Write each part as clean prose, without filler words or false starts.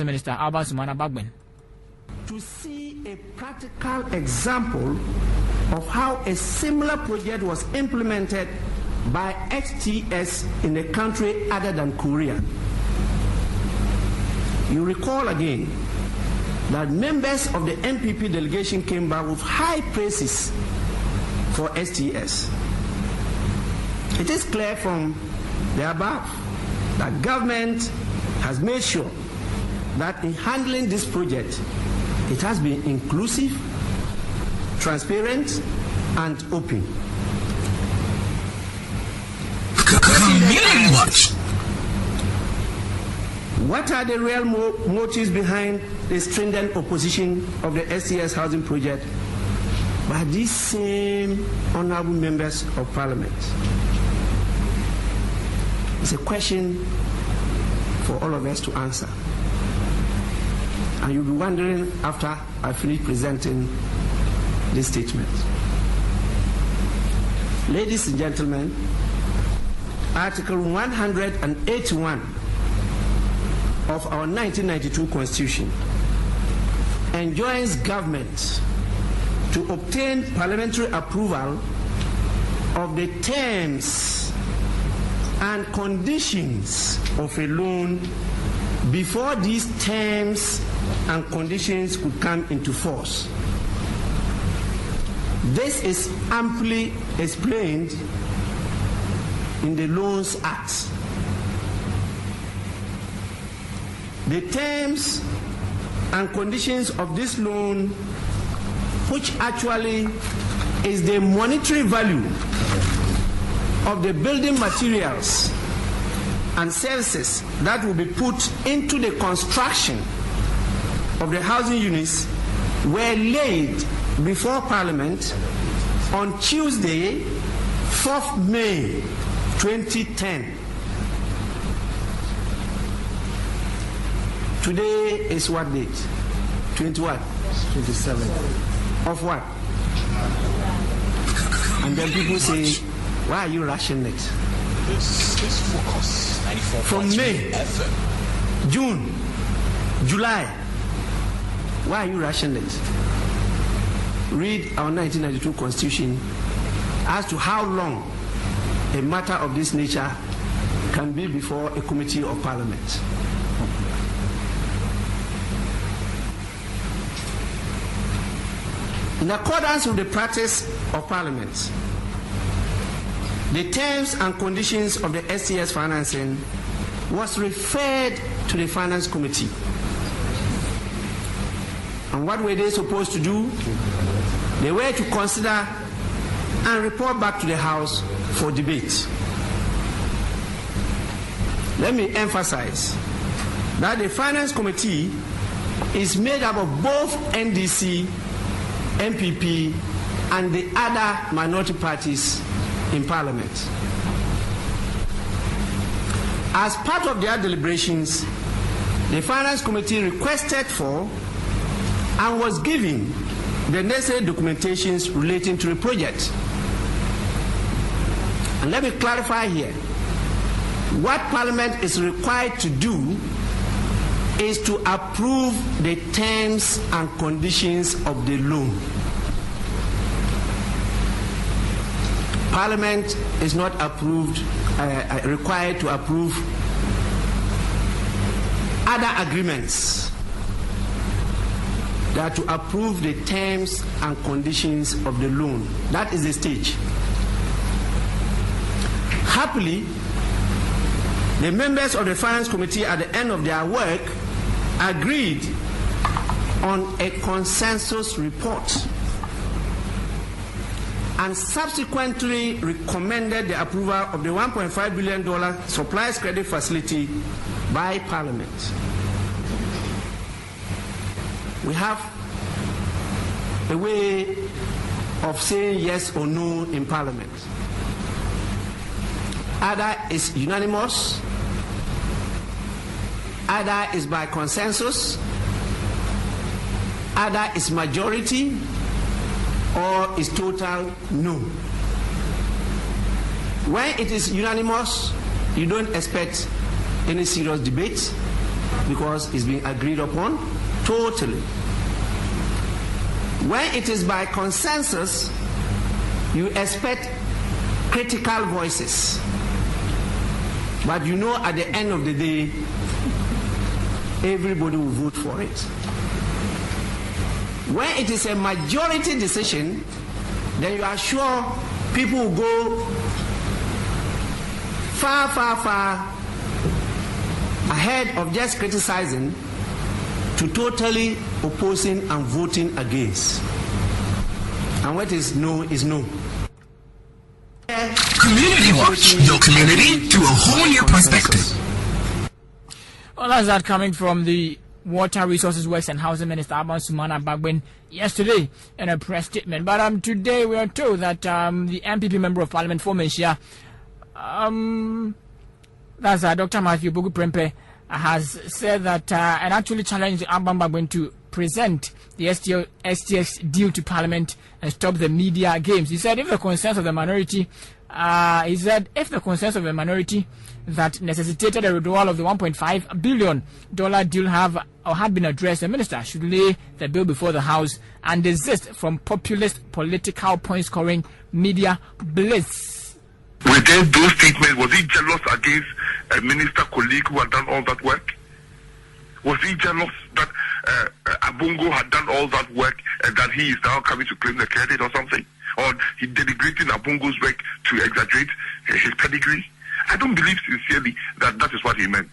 Housing Minister Alba Sumana Bagben. To see a practical example of how a similar project was implemented by HTS in a country other than Korea. You recall again that members of the MPP delegation came back with high praises for STS. It is clear from the above that government has made sure that in handling this project, it has been inclusive, transparent, and open. What are the real motives behind the stringent opposition of the STS housing project by these same honorable members of parliament? It's a question for all of us to answer. And you'll be wondering after I finish presenting this statement. Ladies and gentlemen, Article 181 of our 1992 Constitution enjoins government to obtain parliamentary approval of the terms and conditions of a loan before these terms and conditions could come into force. This is amply explained in the Loans Act. The terms and conditions of this loan, which actually is the monetary value of the building materials and services that will be put into the construction of the housing units, were laid before Parliament on Tuesday, 4th May 2010. Today is what date? 27. Of what? And then people say, why are you rushing it? This focus. From May, June, July. Why are you rushing it? Read our 1992 Constitution as to how long a matter of this nature can be before a committee of Parliament. In accordance with the practice of Parliament, the terms and conditions of the STS financing was referred to the Finance Committee. And what were they supposed to do? They were to consider and report back to the House for debate. Let me emphasize that the Finance Committee is made up of both NDC, MPP, and the other minority parties in Parliament. As part of their deliberations, the Finance Committee requested for and was given the necessary documentations relating to the project. And let me clarify here. What Parliament is required to do is to approve the terms and conditions of the loan. Parliament is not required to approve other agreements. They are to approve the terms and conditions of the loan. That is the stage. Happily, the members of the Finance Committee at the end of their work agreed on a consensus report and subsequently recommended the approval of the $1.5 billion supplies credit facility by Parliament. We have a way of saying yes or no in Parliament. Either it's unanimous, either it's by consensus, either it's majority, or it's total no. When it is unanimous, you don't expect any serious debate. because it's been agreed upon totally. When it is by consensus, you expect critical voices. But you know at the end of the day, everybody will vote for it. When it is a majority decision, then you are sure people will go far, far, far ahead of just criticizing to totally opposing and voting against. And what is no is no. Community Watch, your community to a whole new perspective. Well, that's that coming from the Water Resources, Works and Housing Minister Aban Sumana Bagbin yesterday in a press statement. But today we are told that the MPP Member of Parliament for Menchia, that's Dr. Matthew Bogu Prempeh, has said that and actually challenged Aban Bagbin to present the STX deal to Parliament and stop the media games. He said if the concerns of the minority that necessitated a withdrawal of the $1.5 billion deal had been addressed, the minister should lay the bill before the House and desist from populist political point scoring media blitz. Within those statements, was he jealous against a minister colleague who had done all that work? Was he jealous that Abungo had done all that work and that he is now coming to claim the credit or something? Or he denigrating Abungo's work to exaggerate his pedigree? I don't believe sincerely that that is what he meant.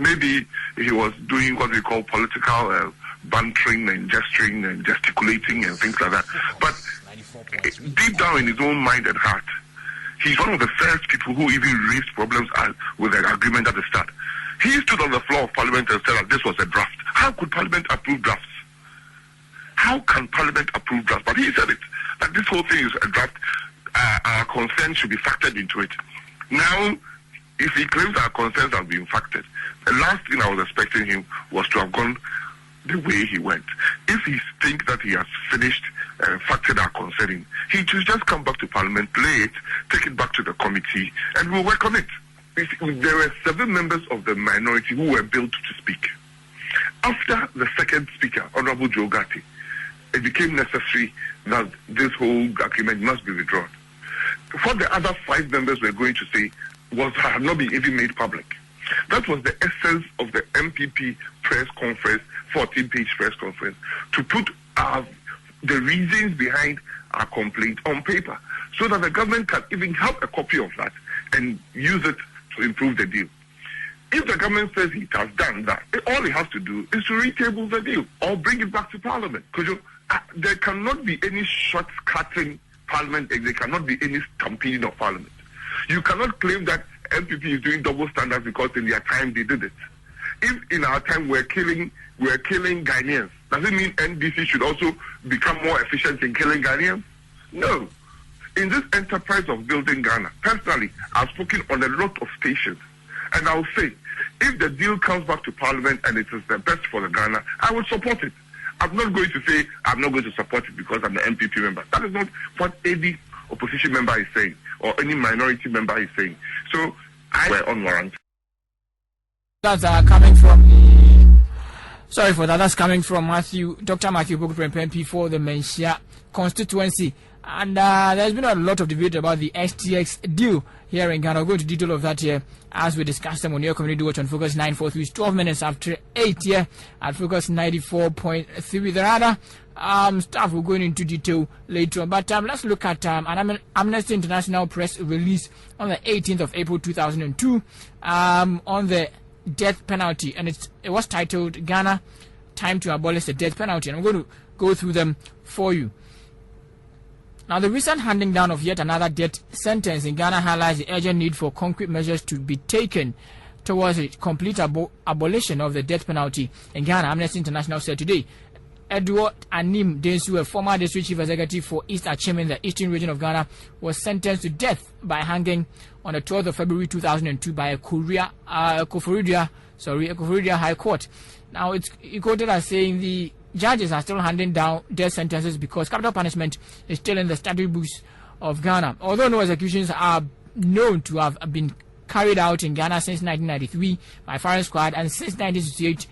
Maybe he was doing what we call political bantering and gesturing and gesticulating and things like that. But deep down in his own mind and heart, he's one of the first people who even raised problems with the agreement at the start. He stood on the floor of Parliament and said that this was a draft. How could Parliament approve drafts? How can Parliament approve drafts? But he said it, that this whole thing is a draft. Our consent should be factored into it. Now, if he claims our consents have been factored, the last thing I was expecting him was to have gone the way he went. If he thinks that he has finished factored our consent, he should just come back to Parliament, play it, take it back to the committee, and we'll work on it. There were 7 members of the minority who were billed to speak. After the second speaker, Honorable Joe Gatti, it became necessary that this whole agreement must be withdrawn. What the other 5 members were going to say had not been even made public. That was the essence of the MPP press conference, 14-page press conference, to put the reasons behind our complaint on paper, so that the government can even have a copy of that and use it to improve the deal. If the government says it has done that, all it has to do is to retable the deal or bring it back to Parliament. Because there cannot be any short-cutting Parliament, there cannot be any stampeding of Parliament. You cannot claim that MPP is doing double standards because in their time they did it. If in our time we're killing Ghanaians, does it mean NDC should also become more efficient in killing Ghanaians? No. In this enterprise of building Ghana, personally, I've spoken on a lot of stations, and I'll say, if the deal comes back to Parliament and it is the best for the Ghana, I will support it. I'm not going to say I'm not going to support it because I'm an MPP member. That is not what any opposition member is saying or any minority member is saying. So I were on warrant. That's coming from sorry for that. That's coming from Dr. Matthew Bogu Prempeh for the Menchia constituency. And there's been a lot of debate about the STX deal here in Ghana. We'll go into detail of that here as we discuss them on your community watch on Focus 943. It's 12 minutes after 8 here at Focus 94.3. There are other stuff we're going into detail later on. But let's look at an Amnesty International press release on the 18th of April 2002 on the death penalty. And it was titled Ghana, Time to Abolish the Death Penalty. And I'm going to go through them for you. Now, the recent handing down of yet another death sentence in Ghana highlights the urgent need for concrete measures to be taken towards a complete abolition of the death penalty in Ghana, Amnesty International said today. Edward Anim Densu, a former district chief executive for East Achim in the eastern region of Ghana, was sentenced to death by hanging on the 12th of February 2002 by a Akuffo-Addo High Court. Now, he quoted as saying the judges are still handing down death sentences because capital punishment is still in the statute books of Ghana. Although no executions are known to have been carried out in Ghana since 1993 by firing squad, and since 1968